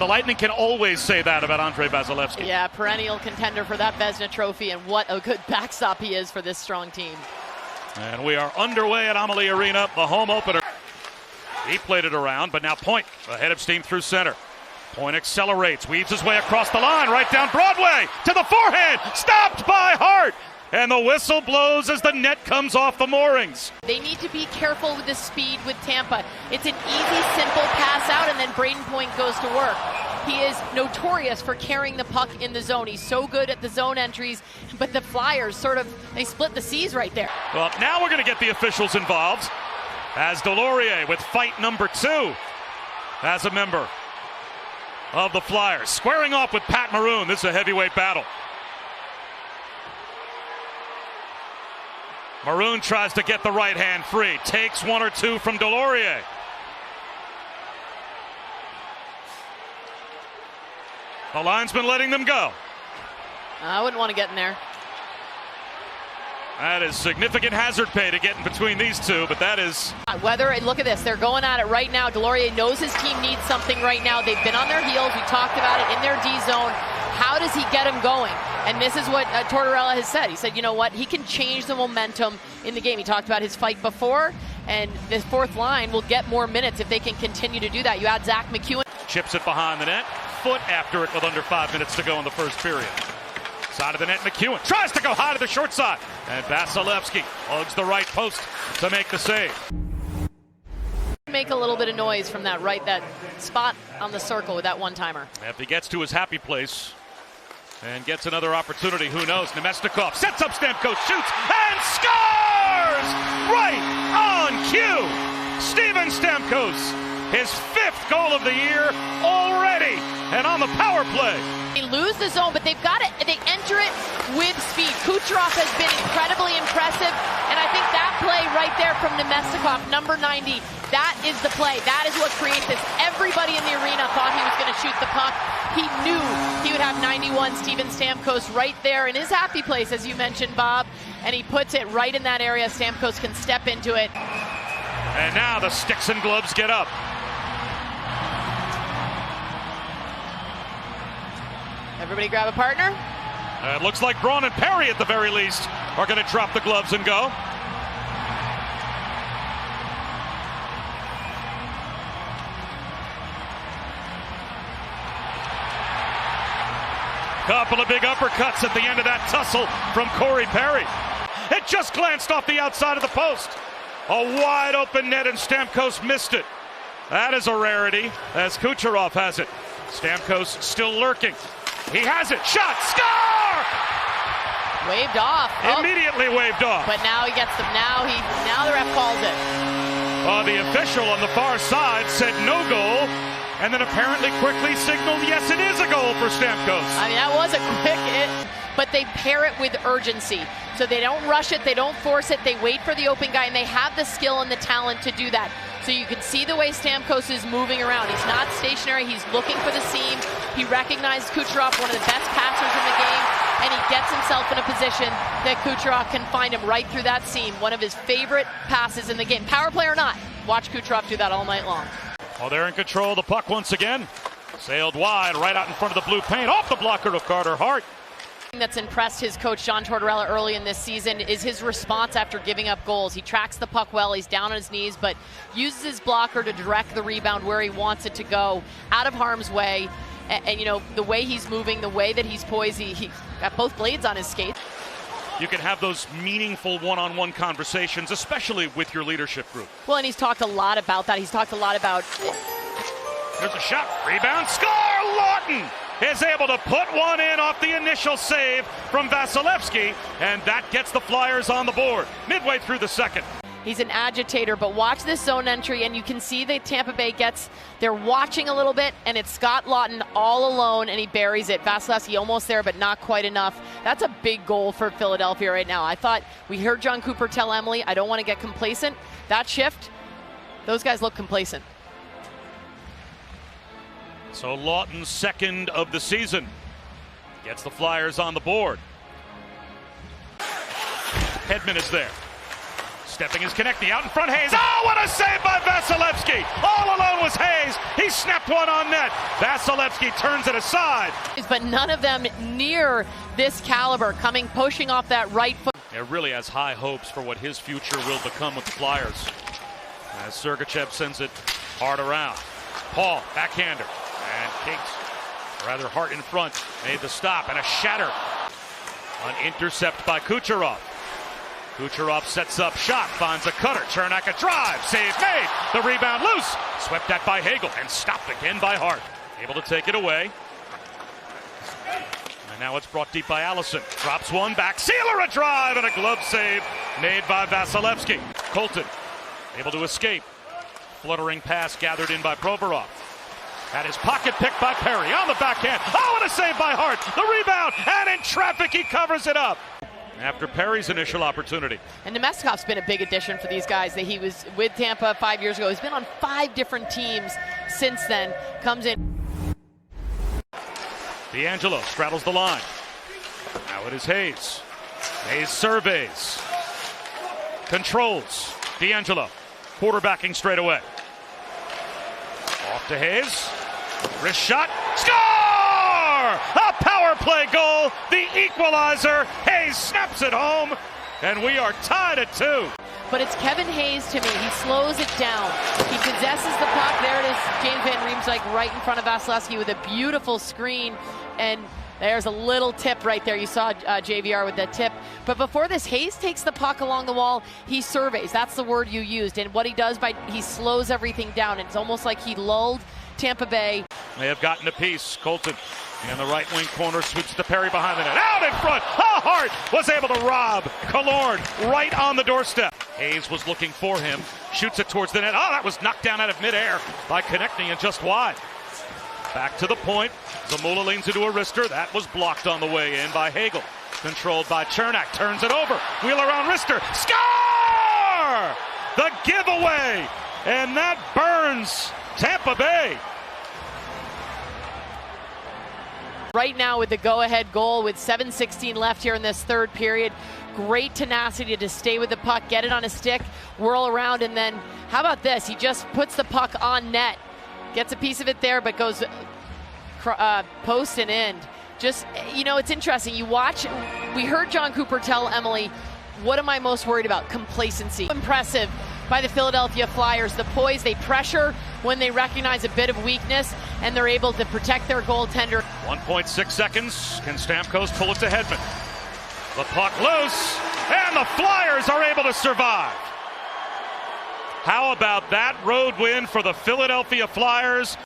The Lightning can always say that about Andrei Vasilevskiy. Yeah, perennial contender for that Vezina trophy, and what a good backstop he is for this strong team. And we are underway at Amalie Arena, the home opener. He played it around, but now Point ahead of steam through center. Point accelerates, weaves his way across the line, right down Broadway, to the forehand, stopped by Hart. And the whistle blows as the net comes off the moorings. They need to be careful with the speed with Tampa. It's an easy, simple pass out, and then Brayden Point goes to work. He is notorious for carrying the puck in the zone. He's so good at the zone entries, but the Flyers they split the seas right there. Well, now we're going to get the officials involved, as Delorier with fight number 2 as a member of the Flyers. Squaring off with Pat Maroon. This is a heavyweight battle. Maroon tries to get the right hand free. Takes 1 or 2 from Delorier. The linesman letting them go. I wouldn't want to get in there. That is significant hazard pay to get in between these two, but that is... Look at this. They're going at it right now. Delorier knows his team needs something right now. They've been on their heels. We talked about it in their D zone. How does he get them going? And this is what Tortorella has said. He said, you know what? He can change the momentum in the game. He talked about his fight before, and this fourth line will get more minutes if they can continue to do that. You add Zach McEwen. Chips it behind the net. Foot after it with under 5 minutes to go in the first period. Side of the net, McEwen tries to go high to the short side. And Vasilevskiy hugs the right post to make the save. Make a little bit of noise from that spot on the circle with that one-timer. If he gets to his happy place and gets another opportunity, who knows? Nemestikov sets up Stamkos, shoots, and scores! Right on cue! Steven Stamkos, his 5th goal of the year already, and on the power play. They lose the zone, but they enter it with speed. Kucherov has been incredibly impressive, and I think that play right there from Nemestikov, number 90, that is the play. That is what creates this. Everybody in the arena thought he was going to shoot the puck. He knew he would have 91, Steven Stamkos, right there in his happy place, as you mentioned, Bob, and he puts it right in that area. Stamkos can step into it. And now the sticks and gloves get up. Everybody grab a partner. It looks like Braun and Perry, at the very least, are going to drop the gloves and go. Couple of big uppercuts at the end of that tussle from Corey Perry. It just glanced off the outside of the post. A wide open net, and Stamkos missed it. That is a rarity, as Kucherov has it. Stamkos still lurking. He has it. Shot. Score! Waved off. Immediately waved off. But now he gets them. Now the ref calls it. The official on the far side said no goal, and then apparently quickly signaled, yes, it is a goal for Stamkos. I mean, that was a quick hit, but they pair it with urgency. So they don't rush it, they don't force it, they wait for the open guy, and they have the skill and the talent to do that. So you can see the way Stamkos is moving around. He's not stationary, he's looking for the seam. He recognized Kucherov, one of the best passers in the game, and he gets himself in a position that Kucherov can find him right through that seam. One of his favorite passes in the game. Power play or not, watch Kucherov do that all night long. Well, they're in control of the puck once again. Sailed wide, right out in front of the blue paint, off the blocker of Carter Hart. That's impressed his coach John Tortorella early in this season is his response after giving up goals. He tracks the puck well, he's down on his knees, but uses his blocker to direct the rebound where he wants it to go, out of harm's way. And you know, the way he's moving, the way that he's poised, he got both blades on his skates. You can have those meaningful one-on-one conversations, especially with your leadership group. Well, and he's talked a lot about that. He's talked a lot about... There's a shot, rebound, score! Lawton is able to put one in off the initial save from Vasilevskiy, and that gets the Flyers on the board midway through the second. He's an agitator, but watch this zone entry, and you can see that Tampa Bay they're watching a little bit, and it's Scott Lawton all alone, and he buries it. Vasilevskiy almost there, but not quite enough. That's a big goal for Philadelphia right now. I thought, we heard John Cooper tell Emily, I don't want to get complacent. That shift, those guys look complacent. So Lawton's second of the season gets the Flyers on the board. Hedman is there. Stepping is connecting out in front, Hayes. Oh, what a save by Vasilevskiy! All alone was Hayes. He snapped one on net. net. Vasilevsky turns it aside. But none of them near this caliber, pushing off that right foot. It really has high hopes for what his future will become with the Flyers. As Sergachev sends it hard around. Paul, backhander. And Hart in front. Made the stop and a shatter. An intercept by Kucherov. Kucherov sets up shot, finds a cutter. Cernak a drive, save made. The rebound loose. Swept at by Hagel and stopped again by Hart. Able to take it away. And now it's brought deep by Allison. Drops one back. Sealer a drive and a glove save made by Vasilevsky. Colton able to escape. Fluttering pass gathered in by Provorov. At his pocket pick by Perry on the backhand. Oh, and a save by Hart. The rebound, and in traffic he covers it up. After Perry's initial opportunity. And Nemeskov's been a big addition for these guys. That he was with Tampa 5 years ago. He's been on 5 different teams since then. Comes in. D'Angelo straddles the line. Now it is Hayes. Hayes surveys. Controls. D'Angelo quarterbacking straight away. Off to Hayes. Wrist shot. Score! A power play goal. The equalizer. Hayes snaps it home. And we are tied at 2. But it's Kevin Hayes to me. He slows it down. He possesses the puck. There it is. James Van Riemsdyk right in front of Vasilevsky with a beautiful screen. And there's a little tip right there. You saw JVR with that tip. But before this, Hayes takes the puck along the wall. He surveys. That's the word you used. And what he does he slows everything down. It's almost like he lulled Tampa Bay. They have gotten a piece. Colton in the right wing corner sweeps to Perry behind the net. Out in front. Hart was able to rob Killorn right on the doorstep. Hayes was looking for him. Shoots it towards the net. Oh, that was knocked down out of midair by connecting and just wide. Back to the point. Zamula leans into a wrister. That was blocked on the way in by Hagel. Controlled by Cernak. Turns it over. Wheeler on wrister. Score! The giveaway. And that burns Tampa Bay. Right now with the go-ahead goal with 7:16 left here in this third period. Great tenacity to stay with the puck, get it on a stick, whirl around, and then how about this? He just puts the puck on net. Gets a piece of it there, but goes post and end. Just, it's interesting. You watch, we heard John Cooper tell Emily, what am I most worried about? Complacency. Impressive by the Philadelphia Flyers. The poise, they pressure when they recognize a bit of weakness, and they're able to protect their goaltender. 1.6 seconds. Can Stamkos pull it to Hedman? The puck loose, and the Flyers are able to survive. How about that road win for the Philadelphia Flyers?